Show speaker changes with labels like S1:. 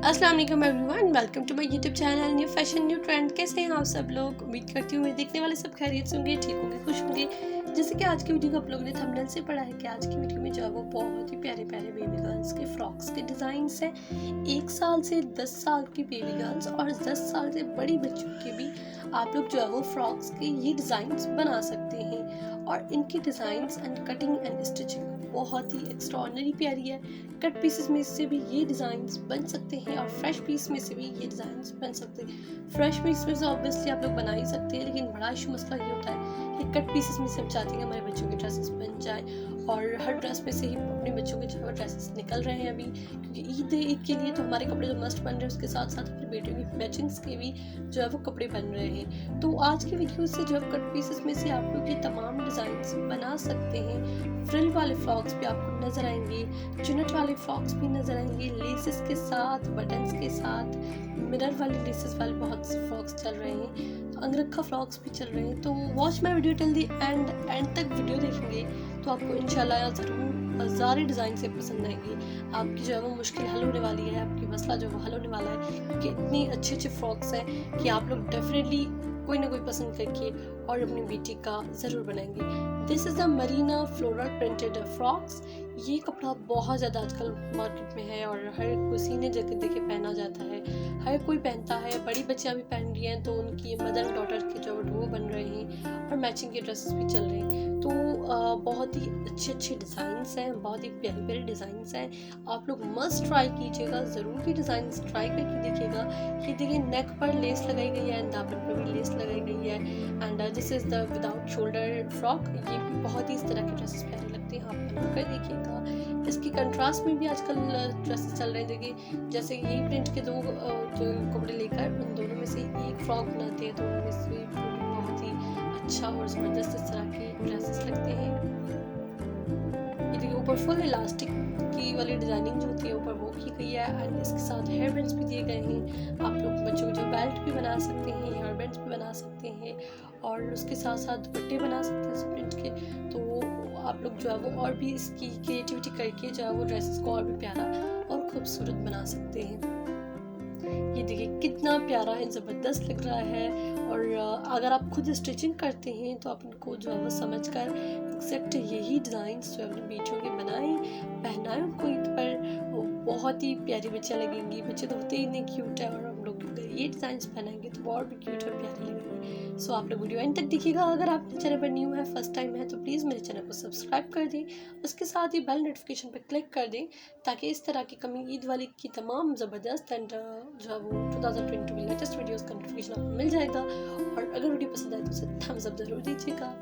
S1: अस्सलाम वालेकुम everyone, welcome to my YouTube channel new fashion new trend. कैसे हैं आप सब लोग? उम्मीद करती हूँ मेरे देखने वाले सब खैरियत से होंगे, ठीक होंगे, खुश होंगे। जैसे कि आज की वीडियो को आप लोगों ने थंबनेल से पढ़ा है कि आज की वीडियो में जो है वो बहुत ही प्यारे प्यारे बेबी गर्ल्स के फ्रॉक्स के डिज़ाइंस हैं। 1 साल से 10 साल की बेबी गर्ल्स और 10 साल से बड़ी बच्चों के भी आप लोग जो है वो फ्रॉक्स के ये डिज़ाइंस बना सकते हैं। और इनकी designs and cutting and stitching बहुत ही एक्स्ट्रॉर्डनरी प्यारी है। कट पीसेस में से भी ये डिज़ाइंस बन सकते हैं और फ्रेश पीस में से भी ये डिज़ाइंस बन सकते हैं। फ्रेश पीस में से ऑब्वियसली आप लोग बना ही सकते हैं, लेकिन बड़ा इशू मसला ये होता है कि कट पीसेस में से हम चाहते हैं हमारे बच्चों की ड्रेसेस बन जाए, और हर ड्रेस में से ही अपने बच्चों के जो ड्रेसेस निकल रहे हैं अभी, क्योंकि ईद के लिए तो हमारे कपड़े जो मस्ट बन रहे हैं, उसके साथ साथ अपनी बेटियों की मैचिंग्स के भी जो है वो कपड़े बन रहे हैं। तो आज की वीडियो से जो है कट पीसेस में से आप लोग ये तमाम डिज़ाइंस बना सकते हैं। फ्रिल वाले फ्रॉक्स भी आपको नज़र आएंगे, चुनट वाले फ्रॉक्स भी नज़र आएंगे, लेसेस के साथ, बटन्स के साथ, मिरर वाले लेसेस वाले बहुत से फ्रॉक्स चल रहे हैं, तो अंगरखा फ्रॉक्स भी चल रहे हैं। तो watch my video till the and तक वीडियो देखेंगे तो आपको इंशाल्लाह ज़रूर सारे डिज़ाइन से पसंद आएंगे। आपकी जो है वो मुश्किल हल होने वाली है, आपकी मसला जो है वो हल होने वाला है, क्योंकि इतनी अच्छे अच्छे फ्रॉक्स हैं कि आप लोग डेफिनेटली कोई ना कोई पसंद करके और अपनी बेटी का ज़रूर बनाएंगे। This is the marina floral printed frocks. ये कपड़ा बहुत ज़्यादा आजकल मार्केट में है और हर किसी ने जगह देखे पहना जाता है, हर कोई पहनता है। बड़ी बच्चियाँ भी पहन रही हैं, तो उनकी मदर डॉटर के जो वो बन रहे हैं और मैचिंग के ड्रेसेस भी चल रहे हैं। तो बहुत ही अच्छे अच्छे डिज़ाइंस हैं, बहुत ही प्यारे प्यारे डिज़ाइंस हैं। आप लोग मस्ट ट्राई कीजिएगा, ज़रूर ये डिज़ाइंस ट्राई करके देखिएगा। ये देखिए नेक पर लेस लगाई गई है, दामन पर भी लेस लगाई गई है। And this is the without shoulder frock. ये भी बहुत ही इस तरह के ड्रेसेस प्यारे लगते हैं, आप बना कर देखिएगा। इसकी कंट्रास्ट में भी आजकल ड्रेसेस चल रहे हैं। देखिए जैसे यही प्रिंट के दो जो कपड़े लेकर उन दोनों में से एक फ्रॉक बनाते हैं, तो उनमें से बहुत ही अच्छा और ज़बरदस्त इस तरह के ड्रेसेस लगते हैं। ये देखिए ऊपर फुल इलास्टिक की वाली डिज़ाइनिंग जो होती है ऊपर वो की गई है, एंड इसके साथ हेयर बैंड्स भी दिए गए हैं। आप लोग बच्चों के जो बेल्ट भी बना सकते हैं, हेयर बैंड्स भी बना सकते हैं, और उसके साथ साथ दुपट्टे बना सकते हैं इस प्रिंट के। तो आप लोग जो है वो और भी इसकी क्रिएटिविटी करके जो है वो ड्रेसेस को और भी प्यारा और खूबसूरत बना सकते हैं। ये देखिए कितना प्यारा है, ज़बरदस्त लग रहा है। और अगर आप खुद स्टिचिंग करते हैं तो आप उनको जो है वो समझ कर एग्जैक्ट यही डिज़ाइंस जो अपनी बेटियों के बनाएं, पहनाएं उनको ईद पर। वो बहुत ही प्यारी बच्चियाँ लगेंगी। बच्चे तो होते ही इतने क्यूट है, और हम लोग ये डिज़ाइंस पहनाएंगे तो और भी क्यूट और प्यारे लगेंगे। सो आप लोग वीडियो एंड तक देखिएगा। अगर आप मेरे चैनल पर न्यू है, फर्स्ट टाइम है, तो प्लीज़ मेरे चैनल को सब्सक्राइब कर दें, उसके साथ ही बेल नोटिफिकेशन पर क्लिक कर दें, ताकि इस तरह की कमी ईद वाली की तमाम ज़बरदस्त एंड जो है वो 2022 में लेटेस्ट वीडियोज़ का नोटिफिकेशन आपको मिल जाएगा। और अगर वीडियो पसंद आए तो उसे थम्स अप ज़रूर दीजिएगा।